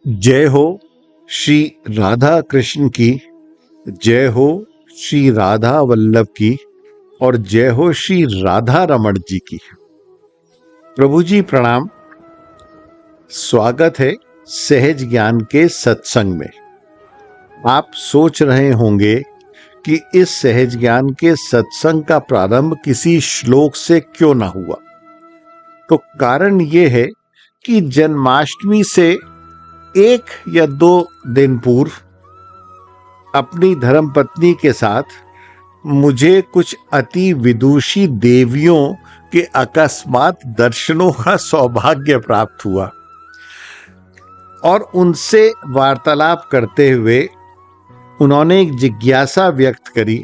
जय हो श्री राधा कृष्ण की, जय हो श्री राधा वल्लभ की, और जय हो श्री राधा रमण जी की। प्रभु जी प्रणाम। स्वागत है सहज ज्ञान के सत्संग में। आप सोच रहे होंगे कि इस सहज ज्ञान के सत्संग का प्रारंभ किसी श्लोक से क्यों ना हुआ। तो कारण ये है कि जन्माष्टमी से 1 या 2 दिन पूर्व अपनी धर्मपत्नी के साथ मुझे कुछ अति विदुषी देवियों के अकस्मात दर्शनों का सौभाग्य प्राप्त हुआ और उनसे वार्तालाप करते हुए उन्होंने एक जिज्ञासा व्यक्त करी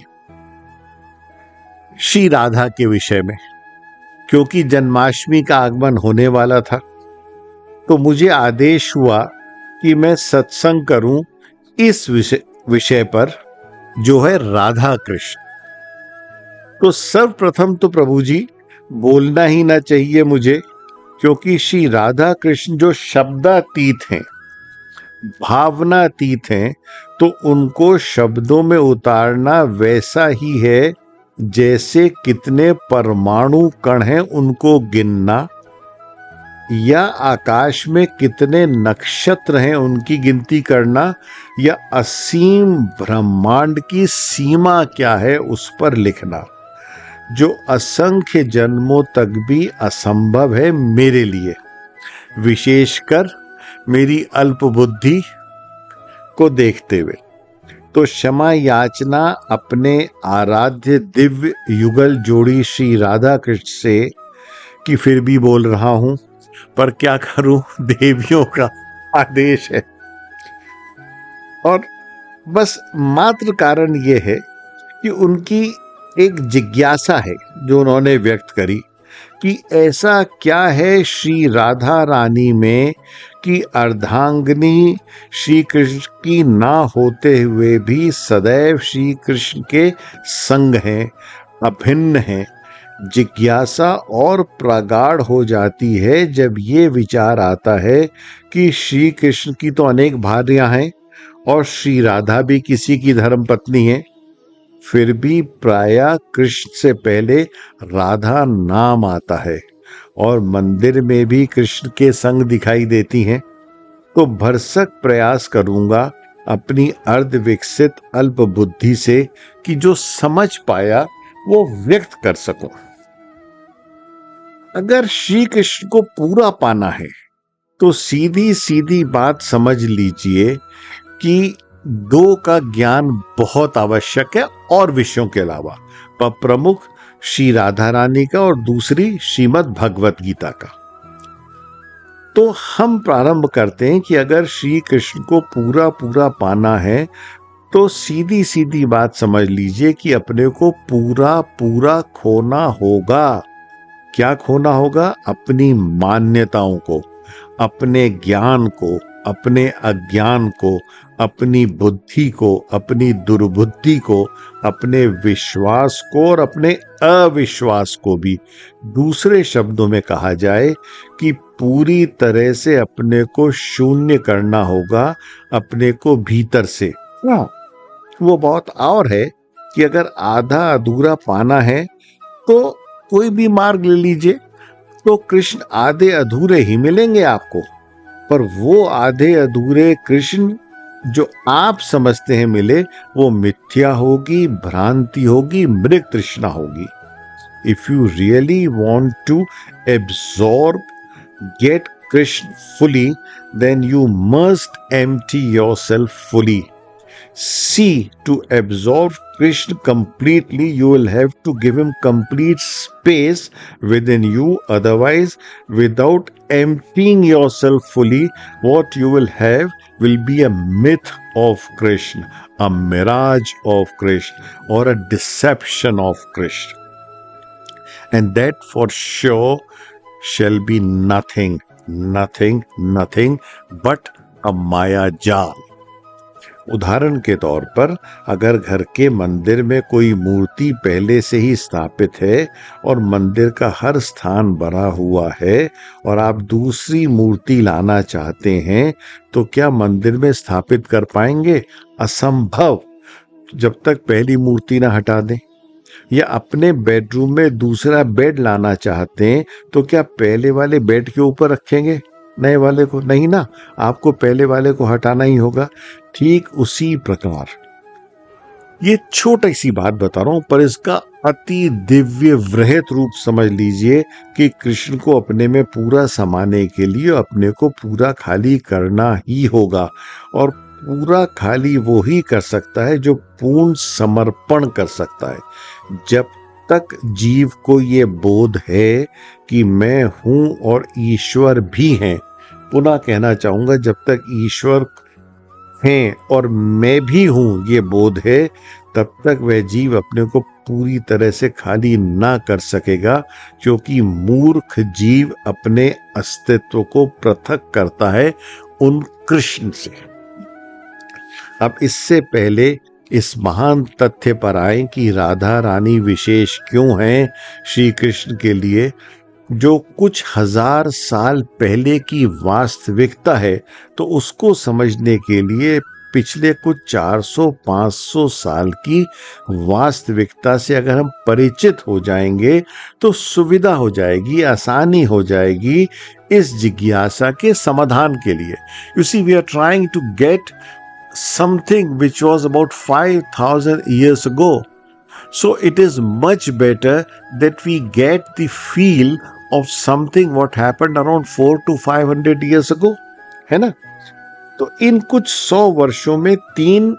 श्री राधा के विषय में। क्योंकि जन्माष्टमी का आगमन होने वाला था तो मुझे आदेश हुआ कि मैं सत्संग करूं इस विषय पर, जो है राधा कृष्ण। तो सर्वप्रथम तो प्रभु जी बोलना ही ना चाहिए मुझे, क्योंकि श्री राधा कृष्ण जो शब्दातीत हैं, भावनातीत हैं, तो उनको शब्दों में उतारना वैसा ही है जैसे कितने परमाणु कण हैं उनको गिनना, या आकाश में कितने नक्षत्र हैं उनकी गिनती करना, या असीम ब्रह्मांड की सीमा क्या है उस पर लिखना, जो असंख्य जन्मों तक भी असंभव है मेरे लिए, विशेषकर मेरी अल्प बुद्धि को देखते हुए। तो क्षमा याचना अपने आराध्य दिव्य युगल जोड़ी श्री राधा कृष्ण से कि फिर भी बोल रहा हूं, पर क्या करूं, देवियों का आदेश है। और बस मात्र कारण यह है कि उनकी एक जिज्ञासा है जो उन्होंने व्यक्त करी कि ऐसा क्या है श्री राधा रानी में कि अर्धांगिनी श्री कृष्ण की ना होते हुए भी सदैव श्री कृष्ण के संग हैं, अभिन्न हैं। जिज्ञासा और प्रगाढ़ हो जाती है जब ये विचार आता है कि श्री कृष्ण की तो अनेक भार्यां हैं और श्री राधा भी किसी की धर्मपत्नी है, फिर भी प्रायः कृष्ण से पहले राधा नाम आता है और मंदिर में भी कृष्ण के संग दिखाई देती हैं। तो भरसक प्रयास करूंगा अपनी अर्ध विकसित अल्प बुद्धि से कि जो समझ पाया वो व्यक्त कर सकूं। अगर श्री कृष्ण को पूरा पाना है तो सीधी सीधी बात समझ लीजिए कि 2 का ज्ञान बहुत आवश्यक है और विषयों के अलावा, पर प्रमुख श्री राधा रानी का और दूसरी श्रीमद् भगवत गीता का। तो हम प्रारंभ करते हैं कि अगर श्री कृष्ण को पूरा पूरा पाना है तो सीधी सीधी बात समझ लीजिए कि अपने को पूरा पूरा खोना होगा। क्या खोना होगा? अपनी मान्यताओं को, अपने ज्ञान को, अपने अज्ञान को, अपनी बुद्धि को, अपनी दुर्बुद्धि को, अपने विश्वास को और अपने अविश्वास को भी। दूसरे शब्दों में कहा जाए कि पूरी तरह से अपने को शून्य करना होगा, अपने को भीतर से। वो बहुत और है कि अगर आधा अधूरा पाना है तो कोई भी मार्ग ले लीजिए, तो कृष्ण आधे अधूरे ही मिलेंगे आपको, पर वो आधे अधूरे कृष्ण जो आप समझते हैं मिले, वो मिथ्या होगी, भ्रांति होगी, मृग तृष्णा होगी। If you really want to absorb, get Krishna fully, then you must empty yourself fully. See, to absorb Krishna completely, you will have to give him complete space within you. Otherwise, without emptying yourself fully, what you will have will be a myth of Krishna, a mirage of Krishna, or a deception of Krishna. And that for sure shall be nothing but a Maya Jal. उदाहरण के तौर पर अगर घर के मंदिर में कोई मूर्ति पहले से ही स्थापित है और मंदिर का हर स्थान बना हुआ है और आप दूसरी मूर्ति लाना चाहते हैं तो क्या मंदिर में स्थापित कर पाएंगे? असंभव, जब तक पहली मूर्ति ना हटा दें। या अपने बेडरूम में दूसरा बेड लाना चाहते हैं तो क्या पहले वाले बेड के ऊपर रखेंगे नए वाले को? नहीं ना, आपको पहले वाले को हटाना ही होगा। ठीक उसी प्रकार ये छोटी सी बात बता रहा हूं, पर इसका अति दिव्य वृहत रूप समझ लीजिए कि कृष्ण को अपने में पूरा समाने के लिए अपने को पूरा खाली करना ही होगा। और पूरा खाली वो ही कर सकता है जो पूर्ण समर्पण कर सकता है। जब तक जीव को ये बोध है कि मैं हूं और ईश्वर भी हैं, पुनः कहना चाहूंगा, जब तक ईश्वर हैं और मैं भी हूं ये बोध है, तब तक वह जीव अपने को पूरी तरह से खाली ना कर सकेगा, क्योंकि मूर्ख जीव अपने अस्तित्व को पृथक करता है उन कृष्ण से। अब इससे पहले इस महान तथ्य पर आए कि राधा रानी विशेष क्यों हैं श्री कृष्ण के लिए, जो कुछ हजार साल पहले की वास्तविकता है, तो उसको समझने के लिए पिछले कुछ 400-500 साल की वास्तविकता से अगर हम परिचित हो जाएंगे तो सुविधा हो जाएगी, आसानी हो जाएगी इस जिज्ञासा के समाधान के लिए। You see, we are trying to get something which was about 5,000 years ago. So it is much better that we get the feel of something what happened around 400 to 500 years ago, है ना? तो इन कुछ 100 वर्षों में 3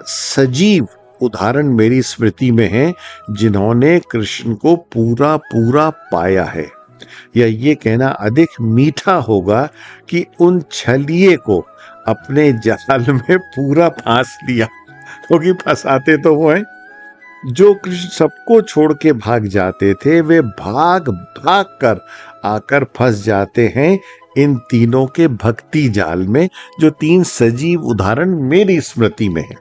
सजीव उदाहरण मेरी स्मृति में हैं जिन्होंने कृष्ण को पूरा पूरा पाया है। या ये कहना अधिक मीठा होगा कि उन छलिए को अपने जाल में पूरा फांस लिया, क्योंकि फंसाते तो वो हैं। जो कृष्ण सबको छोड़ के भाग जाते थे वे भाग भाग कर आकर फंस जाते हैं इन तीनों के भक्ति जाल में, जो 3 सजीव उदाहरण मेरी स्मृति में है।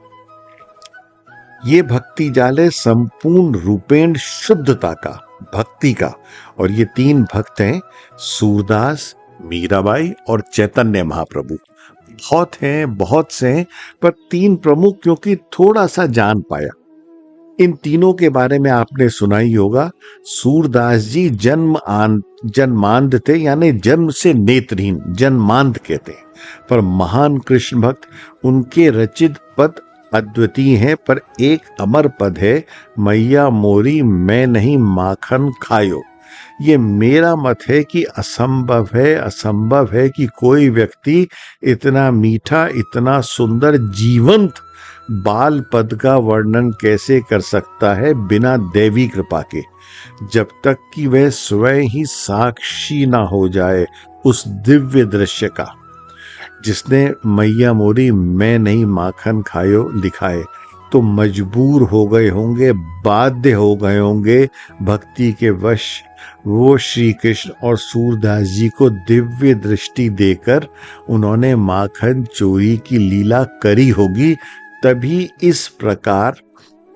ये भक्ति जाल है संपूर्ण रूपेण शुद्धता का, भक्ति का। और ये 3 भक्त हैं, सूरदास, मीराबाई और चैतन्य महाप्रभु। बहुत हैं, बहुत से हैं, पर 3 प्रमुख क्योंकि थोड़ा सा जान पाया। इन तीनों के बारे में आपने सुना ही होगा। सूरदास जी जन्मांध थे, यानी जन्म से नेत्रहीन, जन्मांध कहते हैं। पर महान कृष्ण भक्त, उनके रचित पद अद्वितीय हैं, पर एक अमर पद है, मैया मोरी मैं नहीं माखन खायो। ये मेरा मत है कि असंभव है कि कोई व्यक्ति इतना मीठा, इतना सुंदर, जीवंत बाल पद का वर्णन कैसे कर सकता है बिना देवी कृपा के, जब तक कि वह स्वयं ही साक्षी ना हो जाए उस दिव्य दृश्य का। जिसने मैया मोरी मैं नहीं माखन खायो लिखा है, तो मजबूर हो गए होंगे, बाध्य हो गए होंगे भक्ति के वश वो श्री कृष्ण और सूरदास जी को दिव्य दृष्टि देकर उन्होंने माखन चोरी की लीला करी होगी, तभी इस प्रकार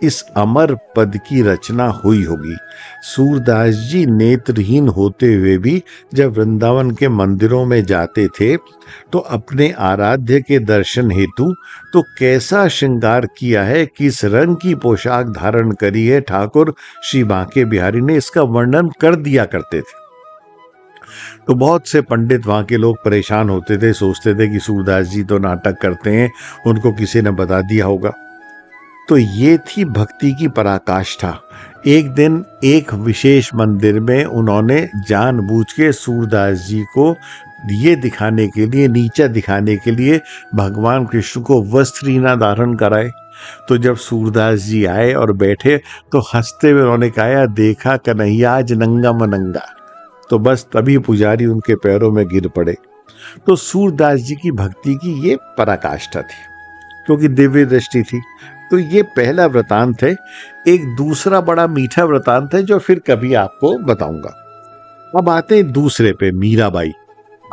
इस अमर पद की रचना हुई होगी। सूरदास जी नेत्रहीन होते हुए भी जब वृंदावन के मंदिरों में जाते थे तो अपने आराध्य के दर्शन हेतु तो कैसा श्रृंगार किया है, किस रंग की पोशाक धारण करी है ठाकुर श्री बांके बिहारी ने, इसका वर्णन कर दिया करते थे। तो बहुत से पंडित वहां के लोग परेशान होते थे, सोचते थे कि सूरदास जी तो नाटक करते हैं, उनको किसी ने बता दिया होगा। तो ये थी भक्ति की पराकाष्ठा। एक दिन एक विशेष मंदिर में उन्होंने जानबूझ के सूरदास जी को ये दिखाने के लिए, नीचा दिखाने के लिए भगवान कृष्ण को वस्त्र ही ना धारण कराए। तो जब सूरदास जी आए और बैठे तो हंसते हुए उन्होंने कहा, देखा कन्हैया आज नंगा मनंगा। तो बस तभी पुजारी उनके पैरों में गिर पड़े। तो सूरदास जी की भक्ति की ये पराकाष्ठा थी, क्योंकि दिव्य दृष्टि थी। तो ये पहला वृतांत है। एक दूसरा बड़ा मीठा वृतांत है जो फिर कभी आपको बताऊंगा। अब आते हैं दूसरे पे, मीराबाई।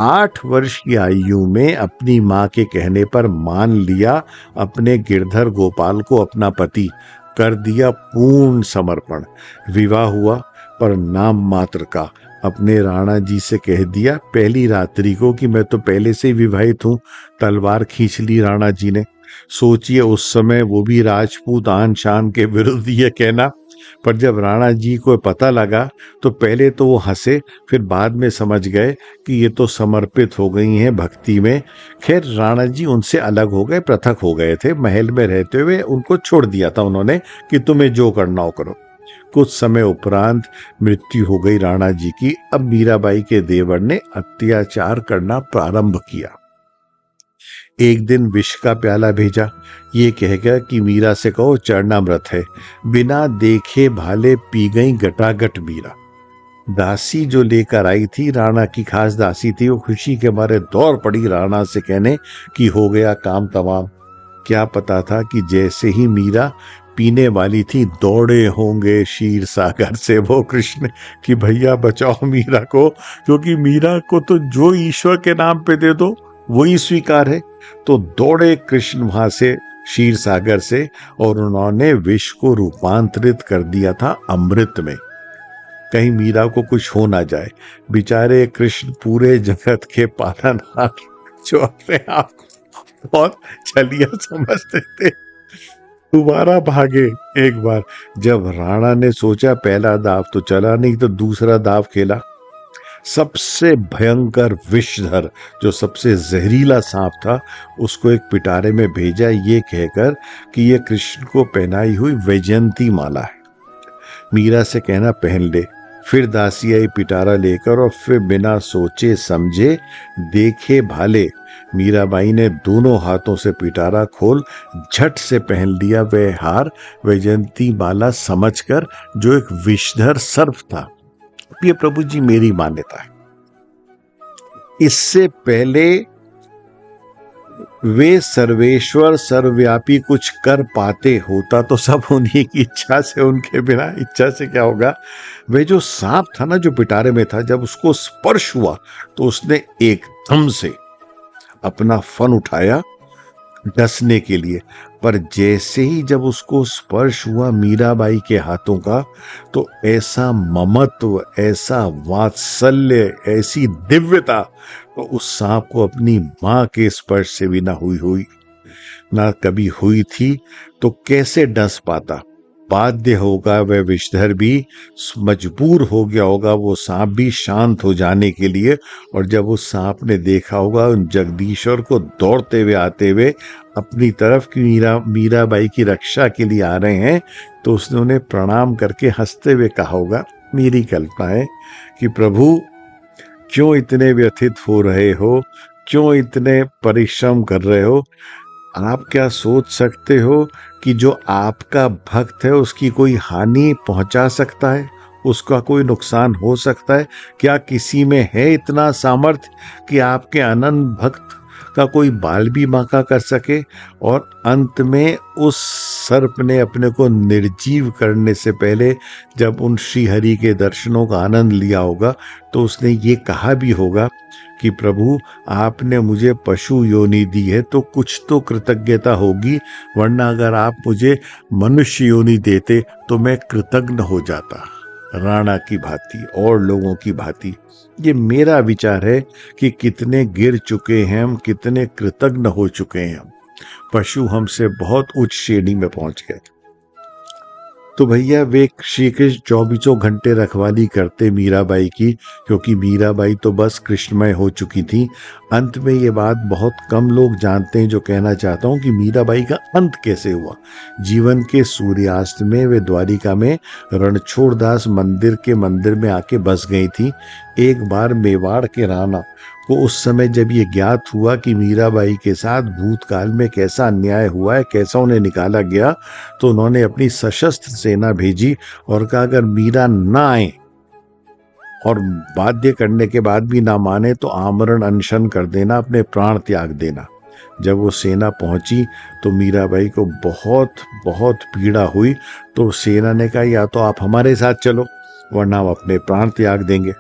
8 वर्ष की आयु में अपनी मां के कहने पर मान लिया, अपने गिरधर गोपाल को अपना पति कर दिया पूर्ण समर्पण। विवाह हुआ, पर नाम मात्र का। अपने राणा जी से कह दिया पहली रात्रि को कि मैं तो पहले से ही विवाहित हूं। तलवार खींच ली राणा जी ने। सोचिए उस समय वो भी राजपूत आन शान के विरुद्ध ये कहना। पर जब राणा जी को पता लगा तो पहले तो वो हंसे, फिर बाद में समझ गए कि ये तो समर्पित हो गई हैं भक्ति में। खैर राणा जी उनसे अलग हो गए, पृथक हो गए थे। महल में रहते हुए उनको छोड़ दिया था उन्होंने कि तुम्हें जो करना हो करो। कुछ समय उपरांत मृत्यु हो गई राणा जी की। अब मीराबाई के देवर ने अत्याचार करना प्रारंभ किया। एक दिन विष का प्याला भेजा, ये कहकर कि मीरा से कहो चरणामृत है। बिना देखे भाले पी गई गटागट मीरा। दासी जो लेकर आई थी, राणा की खास दासी थी, वो खुशी के मारे दौड़ पड़ी राणा से कहने कि हो गया काम तमाम। क्या पता था कि जैसे ही मीरा पीने वाली थी, दौड़े होंगे क्षीर सागर से वो कृष्ण कि भैया बचाओ मीरा को, क्योंकि मीरा को तो जो ईश्वर के नाम पे दे दो वही स्वीकार है। तो दौड़े कृष्ण वहां से क्षीर सागर से, और उन्होंने विष को रूपांतरित कर दिया था अमृत में। कहीं मीरा को कुछ हो ना जाए। बेचारे कृष्ण पूरे जगत के पालनहार, जो अपने आप को बहुत छलिया समझते थे, दोबारा भागे। एक बार जब राणा ने सोचा पहला दाव तो चला नहीं, तो दूसरा दाव खेला। सबसे भयंकर विषधर, जो सबसे जहरीला सांप था, उसको एक पिटारे में भेजा ये कहकर कि ये कृष्ण को पहनाई हुई वैजयंती माला है, मीरा से कहना पहन ले। फिर दासी आई पिटारा लेकर, और फिर बिना सोचे समझे देखे भाले मीराबाई ने दोनों हाथों से पिटारा खोल झट से पहन लिया वह हार, वैजयंती माला समझकर, जो एक विषधर सर्प था। ये प्रभु जी मेरी मान्यता है। इससे पहले वे सर्वेश्वर सर्वव्यापी कुछ कर पाते, होता तो सब उन्हीं की इच्छा से, उनके बिना इच्छा से क्या होगा। वे जो सांप था ना, जो पिटारे में था, जब उसको स्पर्श हुआ तो उसने एकदम से अपना फन उठाया डसने के लिए। पर जैसे ही जब उसको स्पर्श हुआ मीराबाई के हाथों का, तो ऐसा ममत्व, ऐसा वात्सल्य, ऐसी दिव्यता तो उस सांप को अपनी मां के स्पर्श से भी ना कभी हुई थी, तो कैसे डस पाता। बाध्य होगा वह विषधर भी, मजबूर हो गया होगा वो सांप भी शांत हो जाने के लिए। और जब उस सांप ने देखा होगा उन जगदीश्वर को दौड़ते हुए आते हुए अपनी तरफ कि मीराबाई की रक्षा के लिए आ रहे हैं, तो उसने उन्हें प्रणाम करके हंसते हुए कहा होगा, मेरी कल्पना है, कि प्रभु क्यों इतने व्यथित हो रहे हो, क्यों इतने परिश्रम कर रहे हो। आप क्या सोच सकते हो कि जो आपका भक्त है उसकी कोई हानि पहुंचा सकता है, उसका कोई नुकसान हो सकता है? क्या किसी में है इतना सामर्थ्य कि आपके अनंत भक्त का कोई बाल भी बांका कर सके? और अंत में उस सर्प ने अपने को निर्जीव करने से पहले जब उन श्री हरि के दर्शनों का आनंद लिया होगा, तो उसने ये कहा भी होगा कि प्रभु आपने मुझे पशु योनि दी है तो कुछ तो कृतज्ञता होगी, वरना अगर आप मुझे मनुष्य योनि देते तो मैं कृतज्ञ हो जाता, राणा की भांति और लोगों की भांति। ये मेरा विचार है कि कितने गिर चुके हैं हम, कितने कृतज्ञ हो चुके हैं हम। पशु हमसे बहुत उच्च श्रेणी में पहुंच गए। तो भैया वे श्री कृष्ण 24 घंटे रखवाली करते मीराबाई की, क्योंकि मीराबाई तो बस कृष्णमय हो चुकी थी। अंत में ये बात बहुत कम लोग जानते हैं, जो कहना चाहता हूँ कि मीराबाई का अंत कैसे हुआ। जीवन के सूर्यास्त में वे द्वारिका में रणछोड़दास मंदिर में आके बस गई थी। एक बार मेवाड़ के राणा को उस समय जब ये ज्ञात हुआ कि मीराबाई के साथ भूतकाल में कैसा अन्याय हुआ है, कैसा उन्हें निकाला गया, तो उन्होंने अपनी सशस्त्र सेना भेजी और कहा अगर मीरा ना आए और बाध्य करने के बाद भी ना माने तो आमरण अनशन कर देना, अपने प्राण त्याग देना। जब वो सेना पहुंची तो मीराबाई को बहुत बहुत पीड़ा हुई। तो सेना ने कहा या तो आप हमारे साथ चलो, वरना हम अपने प्राण त्याग देंगे।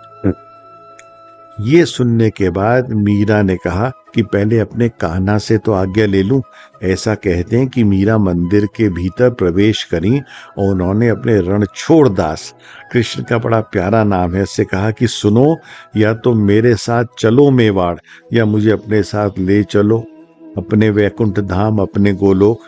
ये सुनने के बाद मीरा ने कहा कि पहले अपने कान्हा से तो आज्ञा ले लूं। ऐसा कहते हैं कि मीरा मंदिर के भीतर प्रवेश करी और उन्होंने अपने रणछोड़ दास, कृष्ण का बड़ा प्यारा नाम है, उससे कहा कि सुनो, या तो मेरे साथ चलो मेवाड़, या मुझे अपने साथ ले चलो अपने वैकुंठ धाम, अपने गोलोक,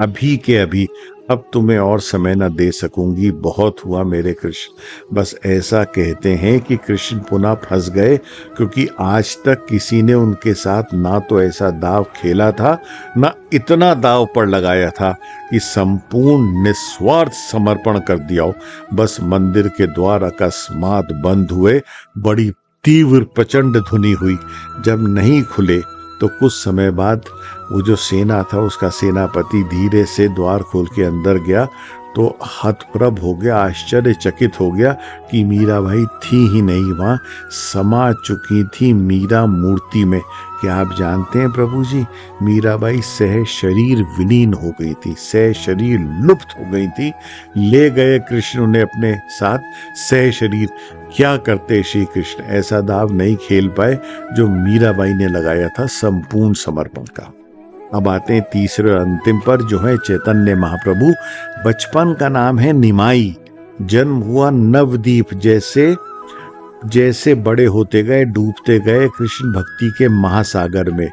अभी के अभी। अब तुम्हें और समय न दे सकूंगी, बहुत हुआ मेरे कृष्ण। बस ऐसा कहते हैं कि कृष्ण पुनः फंस गए, क्योंकि आज तक किसी ने उनके साथ ना तो ऐसा दाव खेला था, ना इतना दाव पर लगाया था कि संपूर्ण निस्वार्थ समर्पण कर दिया हो। बस मंदिर के द्वार अकस्मात बंद हुए, बड़ी तीव्र प्रचंड ध्वनि हुई। जब नहीं खुले तो कुछ समय बाद वो जो सेना था, उसका सेनापति धीरे से द्वार खोल के अंदर गया तो हतप्रभ हो गया, आश्चर्यचकित हो गया कि मीराबाई थी ही नहीं वहां, समा चुकी थी मीरा मूर्ति में। क्या आप जानते हैं प्रभु जी, मीराबाई सह शरीर विलीन हो गई थी, सह शरीर लुप्त हो गई थी। ले गए कृष्ण उन्हें अपने साथ सह शरीर। क्या करते श्री कृष्ण, ऐसा दाव नहीं खेल पाए जो मीराबाई ने लगाया था संपूर्ण समर्पण का। अब आते हैं तीसरे और अंतिम पर, जो है चैतन्य महाप्रभु। बचपन का नाम है निमाई, जन्म हुआ नवदीप। जैसे जैसे बड़े होते गए, डूबते गए कृष्ण भक्ति के महासागर में,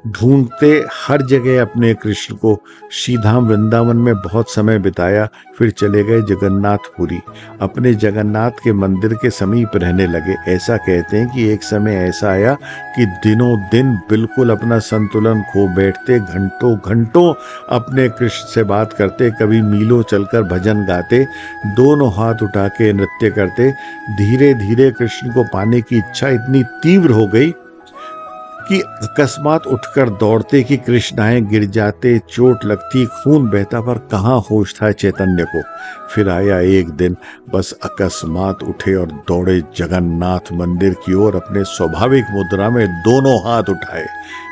ढूंढते हर जगह अपने कृष्ण को। श्रीधाम वृंदावन में बहुत समय बिताया, फिर चले गए जगन्नाथपुरी, अपने जगन्नाथ के मंदिर के समीप रहने लगे। ऐसा कहते हैं कि एक समय ऐसा आया कि दिनों दिन बिल्कुल अपना संतुलन खो बैठते, घंटों घंटों अपने कृष्ण से बात करते, कभी मीलों चलकर भजन गाते, दोनों हाथ उठा के नृत्य करते। धीरे धीरे कृष्ण को पाने की इच्छा इतनी तीव्र हो गई कि अकस्मात उठकर दौड़ते कि कृष्ण आए, गिर जाते, चोट लगती, खून बहता, पर कहाँ होश था चैतन्य को। फिर आया एक दिन, बस अकस्मात उठे और दौड़े जगन्नाथ मंदिर की ओर, अपने स्वाभाविक मुद्रा में दोनों हाथ उठाए।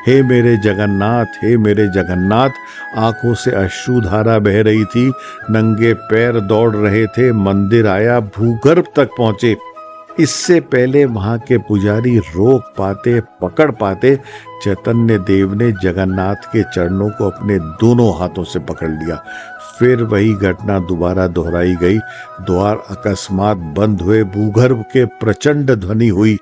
हे मेरे जगन्नाथ, हे मेरे जगन्नाथ। आंखों से अश्रुधारा बह रही थी, नंगे पैर दौड़ रहे थे। मंदिर आया, भूगर्भ तक पहुंचे। इससे पहले वहां के पुजारी रोक पाते, पकड़ पाते, चैतन्य देव ने जगन्नाथ के चरणों को अपने दोनों हाथों से पकड़ लिया। फिर वही घटना दोबारा दोहराई गई। द्वार अकस्मात बंद हुए, भूगर्भ के प्रचंड ध्वनि हुई,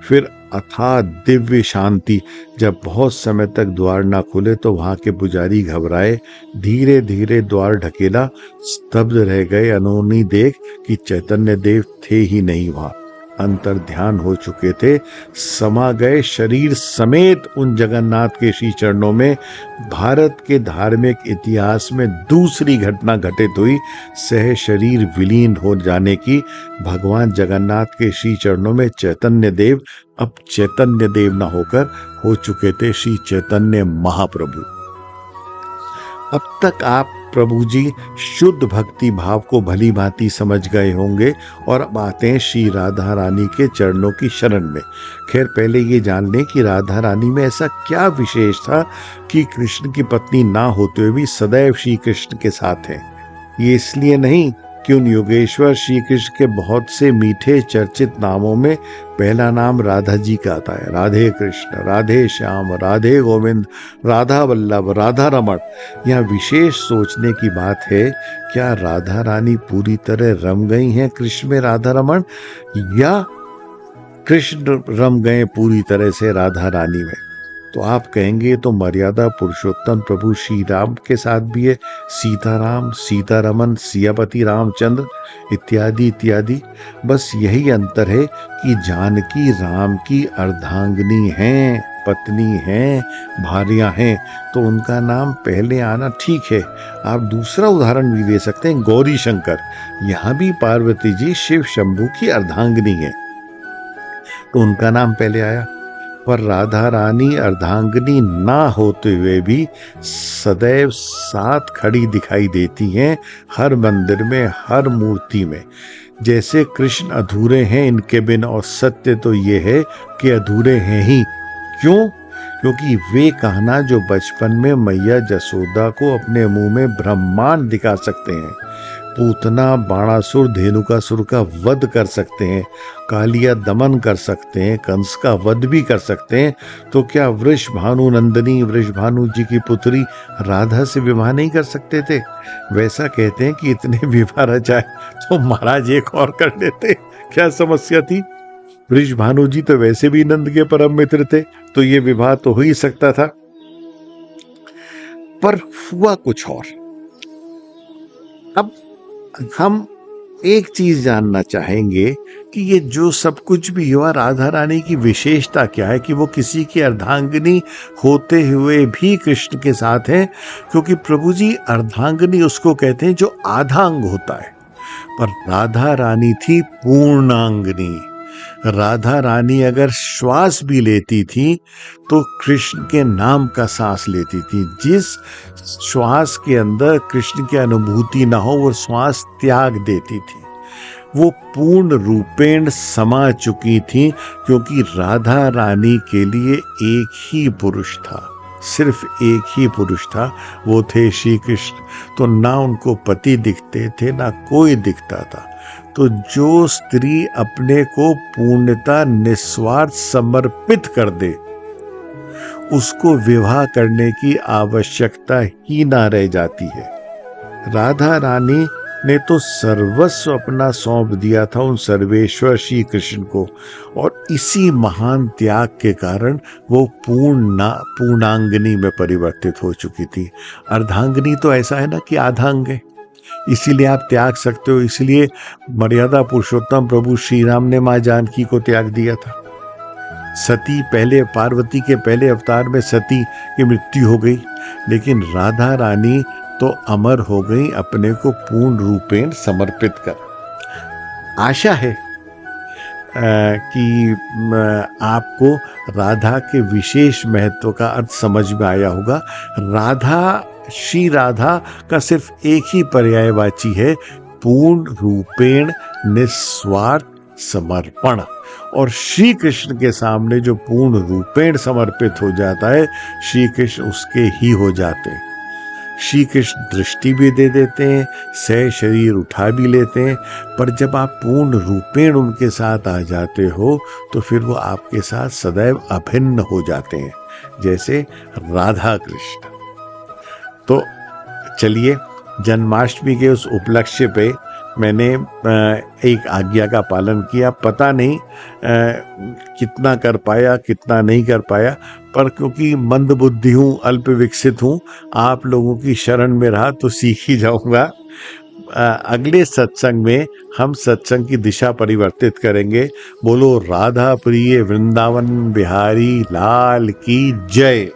फिर अथाह दिव्य शांति। जब बहुत समय तक द्वार ना खुले तो वहां के पुजारी घबराए, धीरे धीरे द्वार ढकेला, स्तब्ध रह गए, अनोनी देख कि चैतन्य देव थे ही नहीं वहां, अंतर ध्यान हो चुके थे, समा गए शरीर समेत उन जगन्नाथ के श्री चरणों में। भारत के धार्मिक इतिहास में दूसरी घटना घटित हुई, सह शरीर विलीन हो जाने की। भगवान जगन्नाथ के श्री चरणों में चैतन्य देव अब चैतन्य देव न होकर हो चुके थे श्री चैतन्य महाप्रभु। अब तक आप प्रभु जी शुद्ध भक्ति भाव को भली भांति समझ गए होंगे, और अब आते हैं श्री राधा रानी के चरणों की शरण में। खैर पहले ये जान लें कि राधा रानी में ऐसा क्या विशेष था कि कृष्ण की पत्नी ना होते हुए भी सदैव श्री कृष्ण के साथ हैं। ये इसलिए नहीं कि उन योगेश्वर श्री कृष्ण के बहुत से मीठे चर्चित नामों में पहला नाम राधा जी का आता है, राधे कृष्ण, राधे श्याम, राधे गोविंद, राधा वल्लभ, राधा रमण। यहाँ विशेष सोचने की बात है, क्या राधा रानी पूरी तरह रम गई हैं कृष्ण में राधा रमण, या कृष्ण रम गए पूरी तरह से राधा रानी में? तो आप कहेंगे तो मर्यादा पुरुषोत्तम प्रभु श्री राम के साथ भी है, सीताराम, सीतारमन, सियापति रामचंद्र इत्यादि इत्यादि। बस यही अंतर है कि जानकी राम की अर्धांगिनी हैं, पत्नी हैं, भार्या हैं, तो उनका नाम पहले आना ठीक है। आप दूसरा उदाहरण भी दे सकते हैं, गौरी शंकर, यहाँ भी पार्वती जी शिव शंभू की अर्धांगिनी है, तो उनका नाम पहले आया। पर राधा रानी अर्धांगिनी ना होते हुए भी सदैव साथ खड़ी दिखाई देती हैं हर मंदिर में, हर मूर्ति में। जैसे कृष्ण अधूरे हैं इनके बिन, और सत्य तो ये है कि अधूरे हैं ही। क्यों? क्योंकि वे कहना जो बचपन में मैया जसोदा को अपने मुंह में ब्रह्मांड दिखा सकते हैं, पूतना बाणासुर धेनुकासुर का वध कर सकते हैं, कालिया दमन कर सकते हैं, कंस का वध भी कर सकते हैं, तो क्या वृषभानु नंदिनी वृषभानु जी की पुत्री राधा से विवाह नहीं कर सकते थे? वैसा कहते हैं कि इतने विवाह रचाए तो महाराज एक और कर लेते, क्या समस्या थी? वृषभानु जी तो वैसे भी नंद के परम मित्र थे, तो ये विवाह तो हो ही सकता था। पर हुआ कुछ और। अब हम एक चीज जानना चाहेंगे कि ये जो सब कुछ भी हुआ, राधा रानी की विशेषता क्या है कि वो किसी की अर्धांगिनी होते हुए भी कृष्ण के साथ हैं? क्योंकि प्रभु जी अर्धांगिनी उसको कहते हैं जो आधांग होता है, पर राधा रानी थी पूर्णांगिनी। राधा रानी अगर श्वास भी लेती थी तो कृष्ण के नाम का सांस लेती थी। जिस श्वास के अंदर कृष्ण की अनुभूति ना हो वो श्वास त्याग देती थी। वो पूर्ण रूपेण समा चुकी थी, क्योंकि राधा रानी के लिए एक ही पुरुष था, सिर्फ एक ही पुरुष था, वो थे श्री कृष्ण। तो ना उनको पति दिखते थे ना कोई दिखता था। तो जो स्त्री अपने को पूर्णता निस्वार्थ समर्पित कर दे, उसको विवाह करने की आवश्यकता ही ना रह जाती है। राधा रानी ने तो सर्वस्व अपना सौंप दिया था उन सर्वेश्वर श्री कृष्ण को, और इसी महान त्याग के कारण वो पूर्णांगिनी में परिवर्तित हो चुकी थी। अर्धांगिनी तो ऐसा है ना कि आधांग है, इसीलिए आप त्याग सकते हो। इसलिए मर्यादा पुरुषोत्तम प्रभु श्री राम ने मां जानकी को त्याग दिया था। सती पहले, पार्वती के पहले अवतार में सती की मृत्यु हो गई, लेकिन राधा रानी तो अमर हो गई अपने को पूर्ण रूपेण समर्पित कर। आशा है कि आपको राधा के विशेष महत्व का अर्थ समझ में आया होगा। राधा, श्री राधा का सिर्फ एक ही पर्यायवाची है, पूर्ण रूपेण निस्वार्थ समर्पण। और श्री कृष्ण के सामने जो पूर्ण रूपेण समर्पित हो जाता है, श्री कृष्ण उसके ही हो जाते हैं। श्री कृष्ण दृष्टि भी दे देते हैं, सह शरीर उठा भी लेते हैं, पर जब आप पूर्ण रूपेण उनके साथ आ जाते हो तो फिर वो आपके साथ सदैव अभिन्न हो जाते हैं, जैसे राधा कृष्ण। तो चलिए, जन्माष्टमी के उस उपलक्ष्य पे मैंने एक आज्ञा का पालन किया। पता नहीं कितना कर पाया कितना नहीं कर पाया, पर क्योंकि मंद बुद्धि हूँ, अल्प विकसित हूँ, आप लोगों की शरण में रहा तो सीख ही जाऊंगा। अगले सत्संग में हम सत्संग की दिशा परिवर्तित करेंगे। बोलो राधा प्रिय वृंदावन बिहारी लाल की जय।